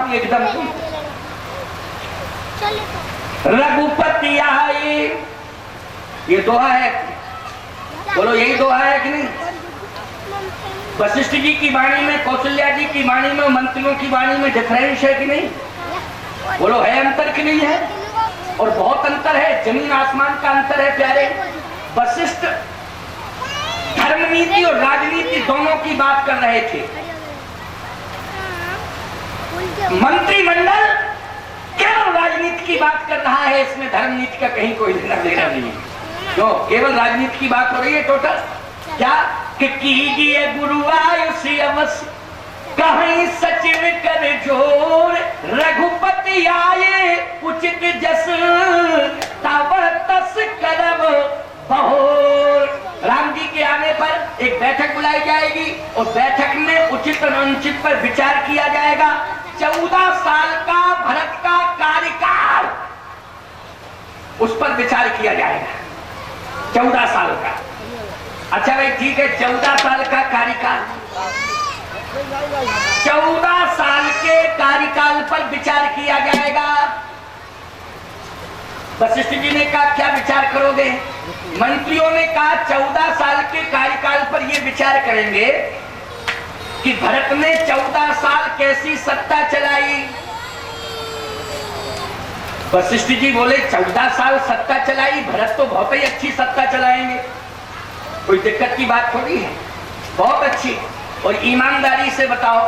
बात एकदम। रघुपति आए, ये दोहा है, बोलो यही दोहा है कि नहीं? वशिष्ठ जी की वाणी में, कौशल्या जी की वाणी में, मंत्रियों की वाणी में डिफरेंस है कि नहीं? बोलो है अंतर कि नहीं है? और बहुत अंतर है, जमीन आसमान का अंतर है प्यारे। वशिष्ठ धर्मनीति और राजनीति दोनों की बात कर रहे थे। मंत्रिमंडल केवल राजनीति की बात कर रहा है, इसमें धर्मनीति का कहीं कोई लेना देना नहीं है। क्यों? केवल राजनीति की बात हो रही है टोटल। क्या कि कीजिए गुरु आयुष अवश्य, कहीं सचिव कर जोर, रघुपति आए उचित जस, तब तस करब बहोर। राम जी के आने पर एक बैठक बुलाई जाएगी और बैठक में उचित और अनुचित पर विचार किया जाएगा। 14 साल का भरत का कार्यकाल, उस पर विचार किया जाएगा। 14 साल का। अच्छा भाई ठीक है, 14 साल का कार्यकाल, 14 साल के कार्यकाल पर विचार किया जाएगा। वशिष्ठ जी ने कहा क्या विचार करोगे? मंत्रियों ने कहा 14 साल के कार्यकाल पर ये विचार करेंगे कि भरत ने 14 साल कैसी सत्ता चलाई। वशिष्ठ जी बोले 14 साल सत्ता चलाई, भरत तो बहुत ही अच्छी सत्ता चलाएंगे, कोई दिक्कत की बात थोड़ी है, बहुत अच्छी। और ईमानदारी से बताओ,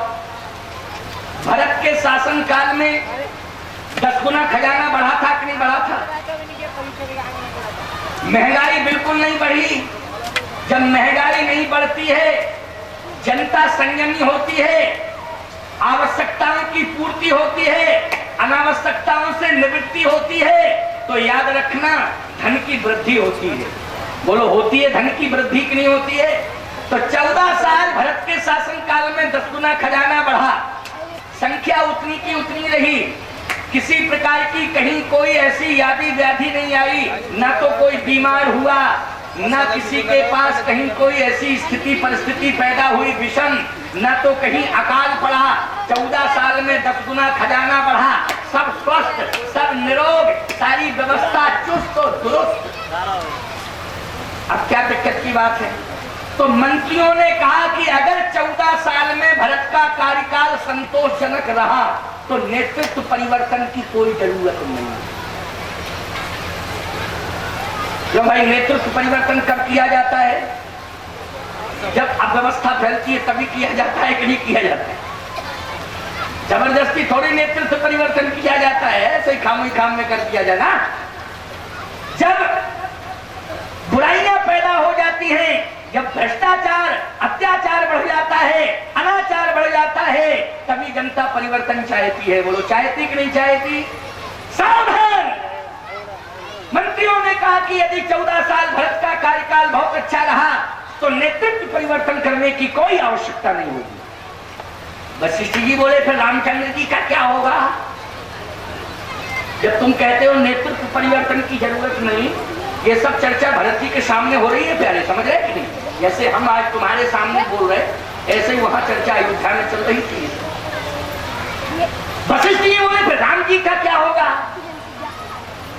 भरत के शासन काल में 10 गुना खजाना बढ़ा था कि नहीं बढ़ा था? महंगाई बिल्कुल नहीं बढ़ी। जब महंगाई नहीं बढ़ती है, जनता संयमी होती है, आवश्यकताओं की पूर्ति होती है, अनावश्यकताओं से निवृत्ति होती है, तो याद रखना धन की वृद्धि होती है। बोलो होती है धन की वृद्धि की नहीं होती है? तो 14 साल भरत के शासन काल में 10 गुना खजाना बढ़ा, संख्या उतनी की उतनी रही, किसी प्रकार की कहीं कोई ऐसी यादी व्याधि नहीं आई, ना तो कोई बीमार हुआ, ना किसी के पास कहीं कोई ऐसी स्थिति परिस्थिति पैदा हुई विषम, ना तो कहीं अकाल पड़ा। 14 साल में 10 गुना खजाना बढ़ा, सब स्वस्थ, सब निरोग, सारी व्यवस्था चुस्त और दुरुस्त। अब क्या दिक्कत की बात है? तो मंत्रियों ने कहा कि अगर 14 साल में भरत का कार्यकाल संतोषजनक रहा तो नेतृत्व परिवर्तन की कोई जरूरत नहीं है। जो भाई नेतृत्व परिवर्तन कब किया जाता है? जब अव्यवस्था फैलती है तभी किया जाता है कि नहीं किया जाता है? जबरदस्ती थोड़ी नेतृत्व परिवर्तन किया जाता है, ऐसे ही खाम खाम में कर दिया जाना। जब बुराइयां पैदा हो जाती हैं, जब भ्रष्टाचार अत्याचार बढ़ जाता है, अनाचार बढ़ जाता है, तभी जनता परिवर्तन चाहती है। बोलो चाहती कि नहीं चाहती? सावधान! मंत्रियों ने कहा कि यदि 14 साल भरत का कार्यकाल बहुत अच्छा रहा तो नेतृत्व परिवर्तन करने की कोई आवश्यकता नहीं होगी। वशिष्ठ जी बोले फिर रामचंद्र जी का क्या होगा? जब तुम कहते हो नेतृत्व परिवर्तन की जरूरत नहीं, ये सब चर्चा भरत जी के सामने हो रही है प्यारे, समझ रहे कि नहीं? जैसे हम आज तुम्हारे सामने बोल रहे, ऐसे ही वहां चर्चा अयोध्या में चल रही थी। वशिष्ठ जी बोले फिर राम जी का क्या होगा?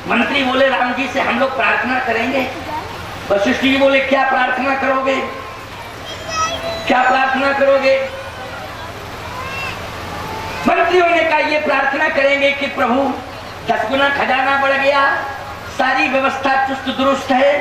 मंत्री बोले राम जी से हम लोग प्रार्थना करेंगे। वशिष्ठ जी बोले क्या प्रार्थना करोगे? क्या प्रार्थना करोगे? मंत्रियों ने कहा ये प्रार्थना करेंगे कि प्रभु 10 गुना खजाना बढ़ गया, सारी व्यवस्था चुस्त दुरुस्त है,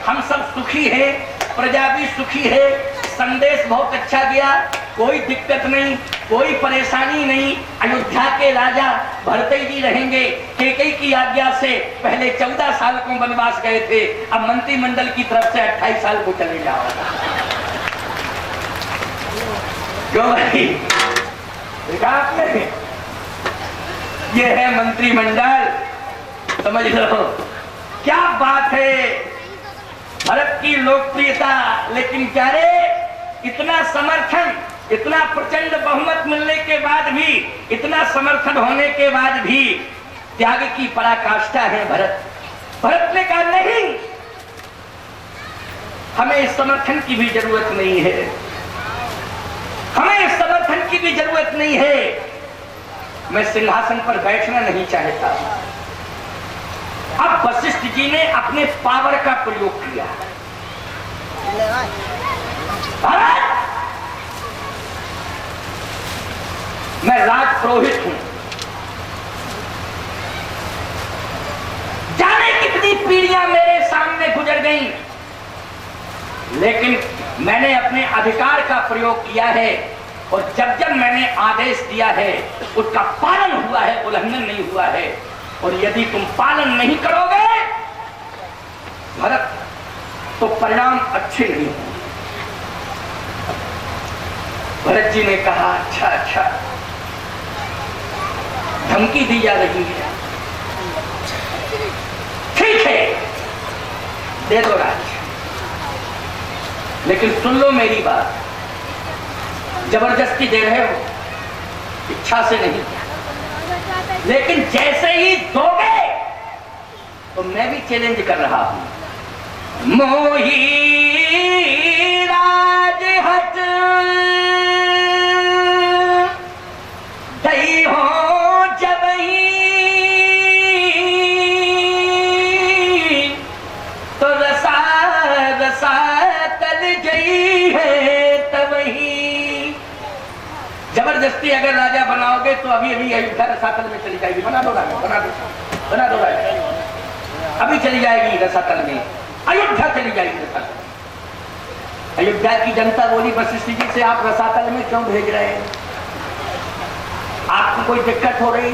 हम सब सुखी हैं, प्रजा भी सुखी है, संदेश बहुत अच्छा गया, कोई दिक्कत नहीं, कोई परेशानी नहीं। अयोध्या के राजा भरतई जी रहेंगे, कैकेयी की आज्ञा से पहले 14 साल को वनवास गए थे, अब मंत्रिमंडल की तरफ से 28 साल को चले जाओ। क्यों भाई? देखा आपने? ये है मंत्रिमंडल, समझ लो क्या बात है। भरत की लोकप्रियता, लेकिन क्या रे, इतना समर्थन, इतना प्रचंड बहुमत मिलने के बाद भी, इतना समर्थन होने के बाद भी त्याग की पराकाष्ठा है भरत। भरत ने कहा नहीं, हमें इस समर्थन की भी जरूरत नहीं है, हमें इस समर्थन की भी जरूरत नहीं है। मैं सिंहासन पर बैठना नहीं चाहता। अब वशिष्ठ जी ने अपने पावर का प्रयोग किया। मैं राज पुरोहित हूं, जाने कितनी पीढ़ियां मेरे सामने गुजर गईं, लेकिन मैंने अपने अधिकार का प्रयोग किया है और जब जब मैंने आदेश दिया है उसका पालन हुआ है, उल्लंघन नहीं हुआ है। और यदि तुम पालन नहीं करोगे भरत तो परिणाम अच्छे नहीं होंगे। भरत जी ने कहा अच्छा अच्छा, धमकी दी जा रही है, ठीक है दे दो राज, लेकिन सुन लो मेरी बात, जबरदस्ती दे रहे हो, इच्छा से नहीं, लेकिन जैसे ही दोगे तो मैं भी चैलेंज कर रहा हूं। मोही राज हट दई हो जब ही तो रसा रसा तल गई है तब ही। जबरदस्ती अगर राजा बनाओगे तो अभी अभी अयोध्या रसातल में चली जाएगी। बना दो राजा, बना दो राजा, अभी चली जाएगी रसातल में, अयोध्या चली जाएगी रसातल। अयोध्या की जनता बोली वशिष्ठ जी से, आप रसातल में क्यों भेज रहे हैं? आपको कोई दिक्कत हो रही?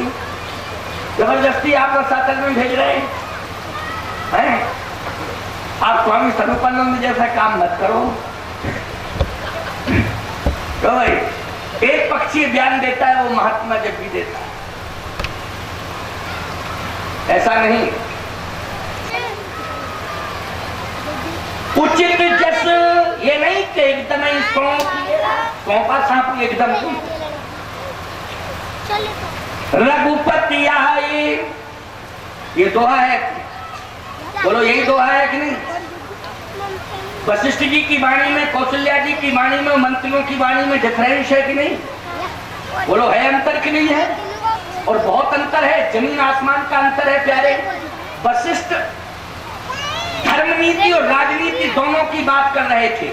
जबरदस्ती आप रसातल में भेज रहे हैं? आप स्वामी स्वरूपानंद जैसा काम मत करो। तो भाई एक पक्षीय बयान देता है वो महात्मा जब भी देता है, ऐसा नहीं। उचित जस ये नहीं कि एकदम ही सौंपा सांप एकदम। रघुपति आए, ये दोहा है, बोलो यही दोहा है कि नहीं? वशिष्ठ जी की वाणी में, कौशल्या जी की वाणी में, मंत्रियों की वाणी में डिफरेंस है कि नहीं? बोलो है अंतर कि नहीं है? और बहुत अंतर है, जमीन आसमान का अंतर है प्यारे। वशिष्ठ धर्मनीति और राजनीति दोनों की बात कर रहे थे,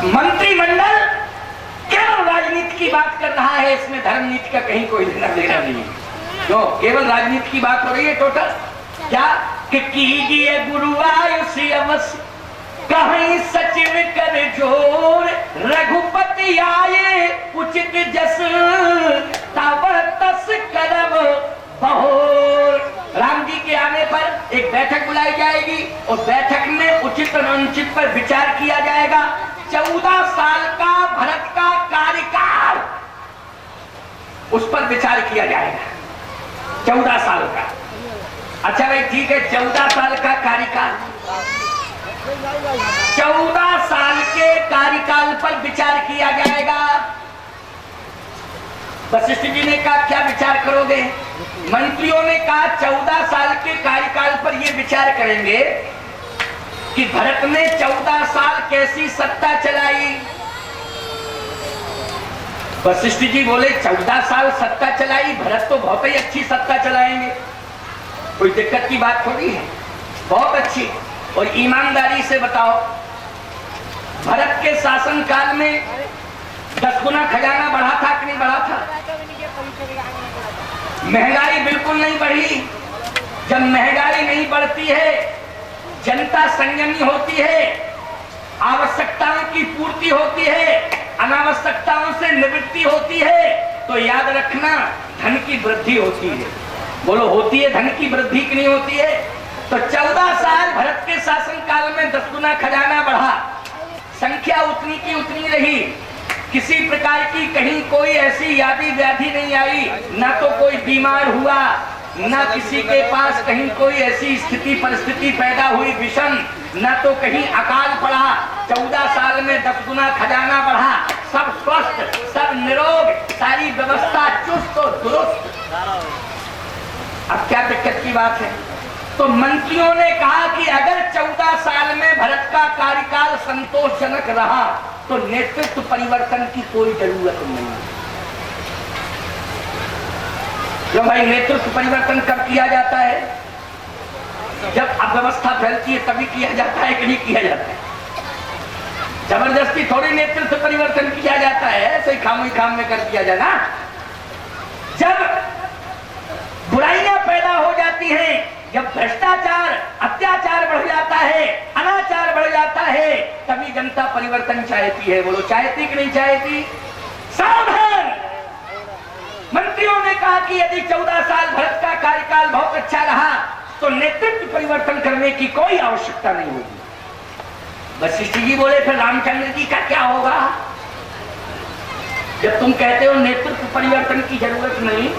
मंत्रिमंडल केवल राजनीति की बात कर रहा है, इसमें धर्म नीति का कहीं कोई लेना देना नहीं है। तो केवल राजनीति की बात हो रही है टोटल। क्या कि कीजिए गुरुवायुष अवश्य कहीं सचिव कर जोर, रघुपति आए उचित जस तब तस करब बहोर। राम जी के आने पर एक बैठक बुलाई जाएगी और बैठक में उचित और अनुचित पर विचार किया जाएगा। 14 साल का भरत का कार्यकाल, उस पर विचार किया जाएगा। 14 साल का, अच्छा भाई ठीक है, 14 साल का कार्यकाल, 14 साल के कार्यकाल पर विचार किया जाएगा। वशिष्ठ जी ने कहा क्या विचार करोगे? मंत्रियों ने कहा 14 साल के कार्यकाल पर यह विचार करेंगे कि भरत ने 14 साल कैसी सत्ता चलाई। वशिष्ठ जी बोले 14 साल सत्ता चलाई, भरत तो बहुत ही अच्छी सत्ता चलाएंगे, कोई दिक्कत की बात थोड़ी है, बहुत अच्छी। और ईमानदारी से बताओ, भरत के शासन काल में 10 गुना खजाना बढ़ा था कि नहीं बढ़ा था? महंगाई बिल्कुल नहीं बढ़ी। जब महंगाई नहीं बढ़ती है, जनता संयमी होती है, आवश्यकताओं की पूर्ति होती है, अनावश्यकताओं से निवृत्ति होती है, तो याद रखना धन की वृद्धि होती है। बोलो होती है धन की वृद्धि की नहीं होती है? तो 14 साल भरत के शासन काल में 10 गुना खजाना बढ़ा, संख्या उतनी की उतनी रही, किसी प्रकार की कहीं कोई ऐसी यादी व्याधि नहीं आई, ना तो कोई बीमार हुआ, ना किसी के पास कहीं कोई ऐसी स्थिति परिस्थिति पैदा हुई विषम, ना तो कहीं अकाल पड़ा। 14 साल में 10 गुना खजाना बढ़ा, सब स्वस्थ, सब निरोग, सारी व्यवस्था चुस्त और दुरुस्त। अब क्या दिक्कत की बात है? तो मंत्रियों ने कहा कि अगर 14 साल में भरत का कार्यकाल संतोषजनक रहा तो नेतृत्व परिवर्तन की कोई जरूरत नहीं। क्यों भाई? नेतृत्व परिवर्तन कब किया जाता है? जब अव्यवस्था फैलती है तभी किया जाता है कि नहीं किया जाता है? जबरदस्ती थोड़ी नेतृत्व परिवर्तन किया जाता है, ऐसे ही खाम में कर दिया जाना। जब बुराइयां पैदा हो जाती हैं, जब भ्रष्टाचार अत्याचार बढ़ जाता है, अनाचार बढ़ जाता है, तभी जनता परिवर्तन चाहती है। बोलो, चाहती कि नहीं चाहती? सावधान! मंत्रियों ने कहा कि यदि 14 साल भरत का कार्यकाल बहुत अच्छा रहा तो नेतृत्व परिवर्तन करने की कोई आवश्यकता नहीं होगी। वशिष्ठ जी बोले, फिर रामचंद्र जी का क्या होगा? जब तुम कहते हो नेतृत्व परिवर्तन की जरूरत नहीं,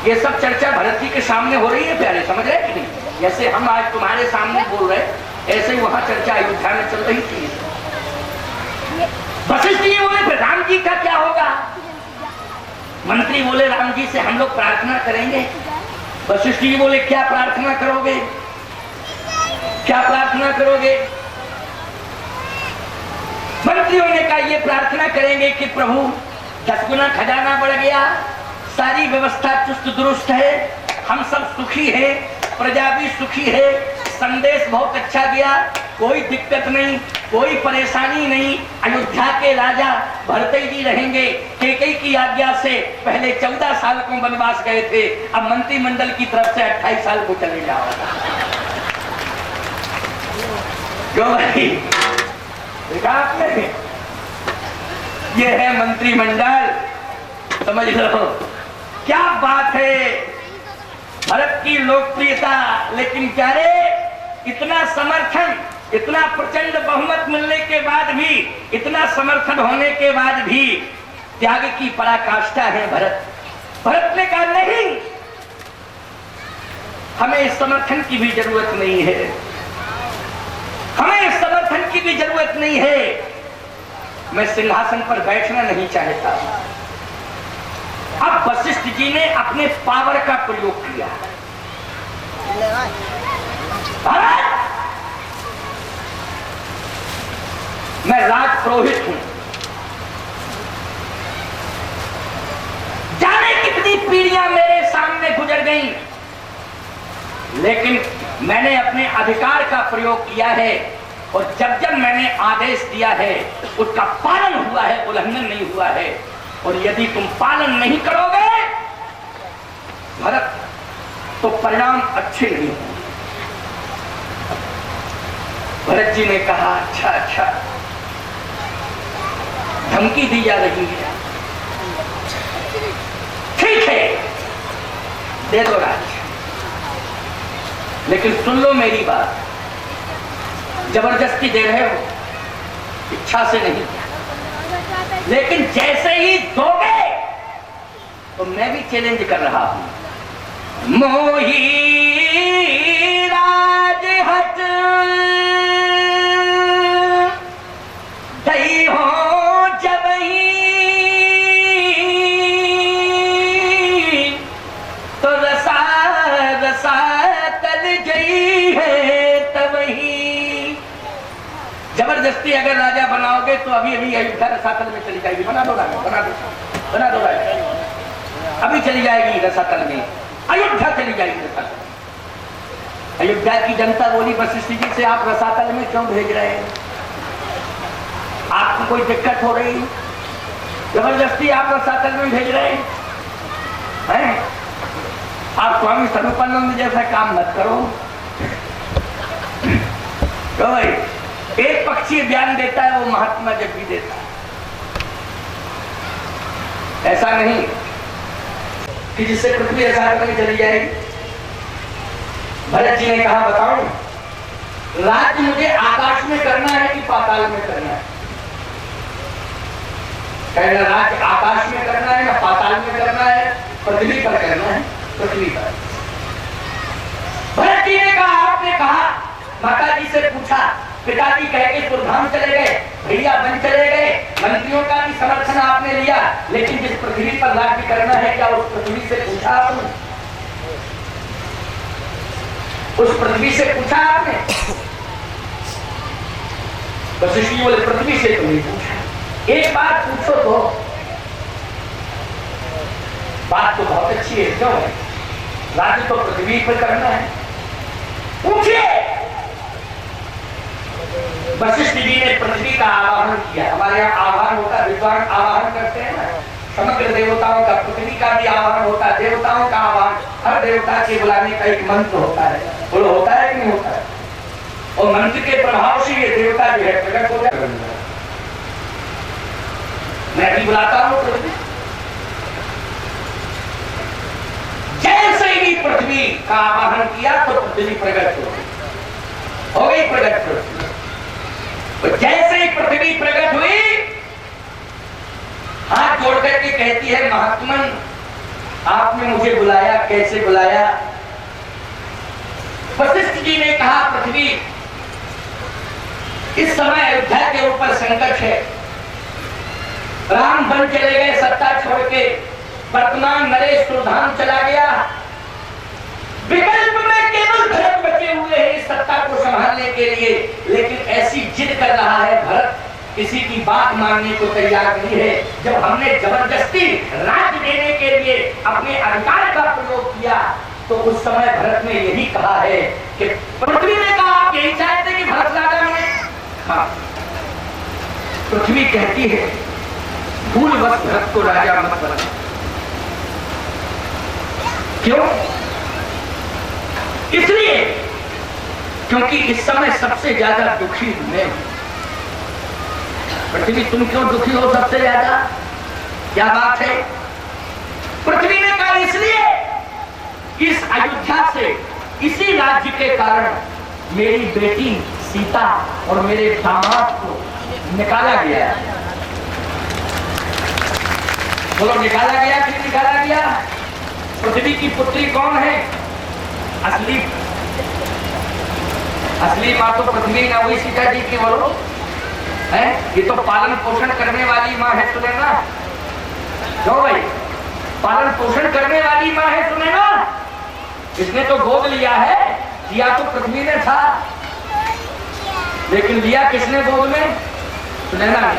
ये सब चर्चा भरत जी के सामने हो रही है प्यारे, समझ रहे कि नहीं? जैसे हम आज तुम्हारे सामने बोल रहे, ऐसे ही वहां चर्चा अयोध्या में चल रही थी। वशिष्ठ जी बोले, फिर राम जी का क्या होगा? मंत्री बोले, राम जी से हम लोग प्रार्थना करेंगे। वशिष्ठ जी बोले, क्या प्रार्थना करोगे? क्या प्रार्थना करोगे? मंत्रियों ने कहा, ये प्रार्थना करेंगे कि प्रभु 10 गुना खजाना बढ़ गया, सारी व्यवस्था चुस्त दुरुस्त है, हम सब सुखी हैं, प्रजा भी सुखी है, संदेश बहुत अच्छा गया, कोई दिक्कत नहीं, कोई परेशानी नहीं। अयोध्या के राजा भरत जी रहेंगे। कैकेयी की आज्ञा से पहले 14 साल को वनवास गए थे, अब मंत्रिमंडल की तरफ से 28 साल को चले जाओ। क्यों भाई? देखा आपने? ये है मंत्रिमंडल, समझ लो क्या बात है। भारत की लोकप्रियता, लेकिन क्या रे, इतना समर्थन, इतना प्रचंड बहुमत मिलने के बाद भी, इतना समर्थन होने के बाद भी त्याग की पराकाष्ठा है भरत। भरत ने कहा, नहीं, हमें इस समर्थन की भी जरूरत नहीं है, हमें इस समर्थन की भी जरूरत नहीं है, मैं सिंहासन पर बैठना नहीं चाहता। अब वशिष्ठ जी ने अपने पावर का प्रयोग किया। भारत, मैं राज पुरोहित हूं, जाने कितनी पीढ़ियां मेरे सामने गुजर गईं, लेकिन मैंने अपने अधिकार का प्रयोग किया है, और जब जब मैंने आदेश दिया है उसका पालन हुआ है, उल्लंघन नहीं हुआ है। और यदि तुम पालन नहीं करोगे भरत, तो परिणाम अच्छे नहीं होंगे। भरत जी ने कहा, अच्छा अच्छा, धमकी दी जा रही है, ठीक है, दे दो राज, लेकिन सुन लो मेरी बात, जबरदस्ती दे रहे हो, इच्छा से नहीं, लेकिन जैसे ही दोगे तो मैं भी चैलेंज कर रहा हूं। मोही राज हट दई हो जब ही, तो रसा रसा तल गई है तब ही। जबरदस्ती अगर राजा बनाओगे तो अभी अभी अयोध्या रसातल में चली जाएगी। बना दो राजा, बना दो राजा, अभी चली जाएगी रसातल में, अयोध्या चली जाएगी रसातल। अयोध्या की जनता बोली वशिष्ठ जी से, आप रसातल में क्यों भेज रहे हैं? आपको कोई दिक्कत हो रही? जबरदस्ती आप रसातल में भेज रहे हैं? आप स्वामी स्वरूपानंद जैसा काम मत करो। तो भाई एक पक्षी बयान देता है, वो महात्मा जब भी देता है, ऐसा नहीं कि जिससे पृथ्वी रसातल में चली जाएगी। भरत जी ने कहा, बताओ राज्य मुझे आकाश में करना है कि पाताल में करना है? कहना, राज्य आकाश में करना है ना पाताल में करना है? पृथ्वी पर करना है, पृथ्वी पर। भरत जी ने कहा, आपने कहा, माता जी से पूछा, पिताजी कह के सुरधाम चले गए, भैया बन चले गए, मंत्रियों का भी समर्थन आपने लिया, लेकिन जिस पृथ्वी पर राज्य करना है, क्या उस पृथ्वी से पूछा आपने? उस पृथ्वी से पूछा आपने? वशिष्ठ जी बोले, पृथ्वी से तो नहीं पूछा। एक बात पूछो तो, बात तो बहुत अच्छी है, क्यों है? राज्य तो पृथ्वी पर करना है। पूछिए, वशिष्ठ जी ने पृथ्वी का आवाहन किया। हमारे यहाँ आवाहन होता है, विद्वान आवाहन करते हैं ना, समग्र देवताओं का, पृथ्वी का भी आवाहन होता है, देवताओं का आवाहन, हर देवता के बुलाने का एक मंत्र होता है। बोलो, होता है कि नहीं होता है? और मंत्र के प्रभाव से ये देवता जो है प्रकट हो जाता है। मैं भी बुलाता हूं पृथ्वी। जैसे ही पृथ्वी का आवाहन किया तो पृथ्वी प्रकट हो गई प्रकट पृथ्वी। तो जैसे ही पृथ्वी प्रकट हुई, हाथ जोड़ करके कहती है, महात्मन आपने मुझे बुलाया, कैसे बुलाया? वशिष्ठ जी ने कहा, पृथ्वी इस समय अयोध्या के ऊपर संकट है। राम बन चले गए सत्ता छोड़ के, वर्तमान नरेश धाम चला गया, विकल्प में केवल भरत बचे हुए हैं इस सत्ता को संभालने के लिए। लेकिन ऐसी जिद कर रहा है भरत, किसी की बात मानने को तैयार नहीं है। जब हमने जबरदस्ती राज देने के लिए अपने अधिकार का प्रयोग किया तो उस समय भरत ने यही कहा है कि पृथ्वी ने कहा, आप यही चाहते कि भरत राजा बने? हाँ। पृथ्वी कहती है, भूलवश भरत को राजा मत बना। क्यों? इसलिए क्योंकि इस समय सबसे ज्यादा दुखी मैं हूं। पृथ्वी, तुम क्यों दुखी हो सबसे ज्यादा? क्या बात है? पृथ्वी ने कहा, इसलिए इस अयोध्या से, इसी राज्य के कारण मेरी बेटी सीता और मेरे दामाद को निकाला गया। बोलो, निकाला गया कि निकाला गया? पृथ्वी की पुत्री कौन है? असली माँ तो पृथ्वी ना हुई सीता जी की। बोलो, है? ये तो पालन पोषण करने वाली माँ है, सुने ना? क्यों भाई? पालन पोषण करने वाली माँ है, सुने ना? इसने तो गोद लिया है, लिया तो पृथ्वी ने था, लेकिन लिया किसने गोद में? सुने ना?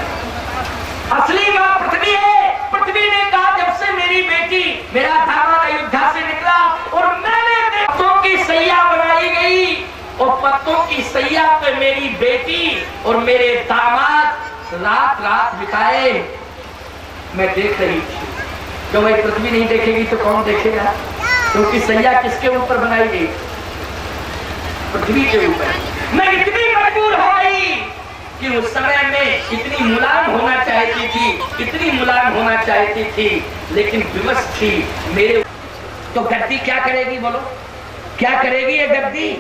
असली माँ पृथ्वी है। पृथ्वी ने कहा, जब से मेरी बेटी, मेरा दामाद अयोध्या से निकला और मैंने पत्तों की सैया बनाई गई, और पत्तों की सैया पे मेरी बेटी और मेरे दामाद रात रात बिताए, मैं देख रही थी। जो भाई पृथ्वी नहीं देखेगी तो कौन देखेगा? क्योंकि सैया किसके ऊपर बनाई गई? पृथ्वी के ऊपर। मैं इतनी मजबूर हो गई कि उस समय में इतनी मुलायम होना चाहती थी, इतनी मुलायम होना चाहती थी, लेकिन विवश थी मेरे। तो गद्दी क्या करेगी? बोलो, क्या करेगी ये गद्दी?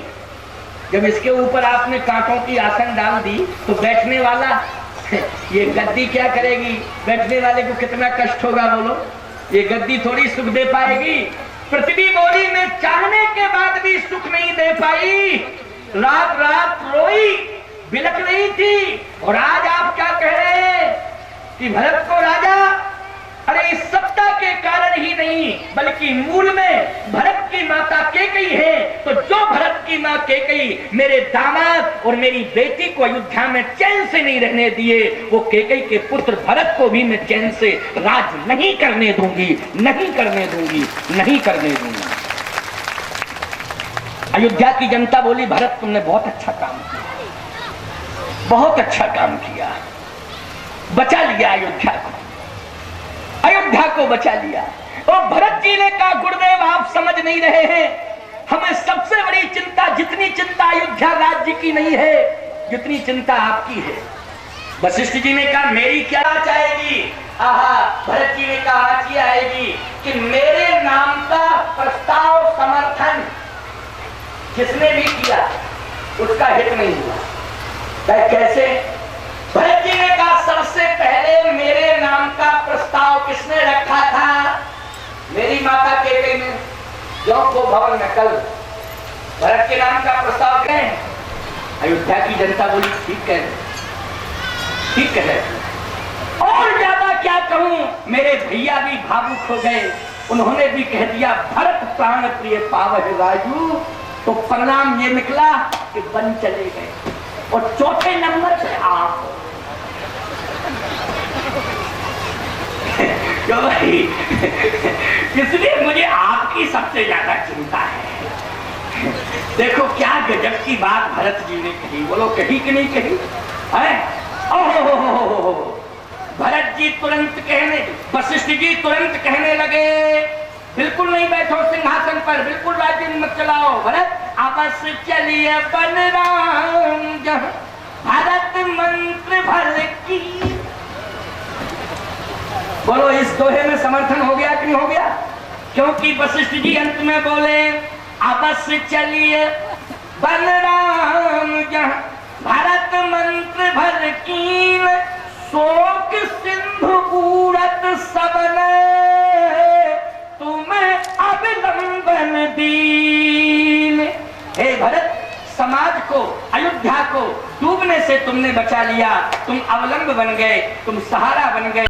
जब इसके ऊपर आपने कांटों की आसन डाल दी तो बैठने वाला ये गद्दी क्या करेगी? बैठने वाले को कितना कष्ट होगा? बोलो, ये गद्दी थोड़ी सुख दे पाएगी। पृथ्वी बोली, मैं चाहने के बाद भी सुख नहीं दे पाई, रात रात रोई, बिलख रही थी। और आज आप क्या कह रहे हैं कि भरत को राजा? अरे इस सत्ता के कारण ही नहीं, बल्कि मूल में भरत की माता कैकेयी है। तो जो भरत की मां कैकेयी मेरे दामाद और मेरी बेटी को अयोध्या में चैन से नहीं रहने दिए, वो कैकेयी के पुत्र भरत को भी मैं चैन से राज नहीं करने दूंगी, नहीं करने दूंगी, नहीं करने दूंगी। अयोध्या की जनता बोली, भरत तुमने बहुत अच्छा काम किया, बहुत अच्छा काम किया, बचा लिया अयोध्या को, अयोध्या को बचा लिया। और भरत जी ने कहा, गुरुदेव आप समझ नहीं रहे हैं, हमें सबसे बड़ी चिंता, जितनी चिंता अयोध्या राज्य की नहीं है, जितनी चिंता आपकी है। वशिष्ठ जी ने कहा, मेरी क्या चाहेगी? भरत जी ने कहा, आज ये आएगी कि मेरे नाम का प्रस्ताव समर्थन जिसने भी किया उसका हित नहीं हुआ। कैसे? भरत जी ने कहा, सबसे पहले मेरे नाम का प्रस्ताव किसने रखा था? मेरी माता कैकेयी ने। जो को भवन में कल भरत के नाम का प्रस्ताव करें। अयोध्या की जनता बोली, ठीक है, ठीक है। और ज्यादा क्या कहूं, मेरे भैया भी भावुक हो गए, उन्होंने भी कह दिया, भरत प्राण प्रिय पावह राजू। तो परिणाम ये निकला कि बन चले गए। और चौथे नंबर पे आप क्यों भाई? इसलिए मुझे आपकी सबसे ज्यादा चिंता जग की बात भरत जी ने कही, बोलो कही कि नहीं कही है? ओहो, भरत जी तुरंत कहने, वशिष्ठ जी तुरंत कहने लगे, बिल्कुल नहीं बैठो सिंहासन पर, बिल्कुल राज्य मत चलाओ भरत, आपस चलिए बलराम जहाँ भरत मंत्र भर की। बोलो इस दोहे में समर्थन हो गया कि नहीं हो गया? क्योंकि वशिष्ठ जी अंत में बोले, आपस चलिए बलराम जहाँ भरत मंत्र भर कीन, शोक सिंधु पूरत सबने तुम्हें अवलंबन दीन। हे भरत, समाज को, अयोध्या को डूबने से तुमने बचा लिया, तुम अवलंब बन गए, तुम सहारा बन गए।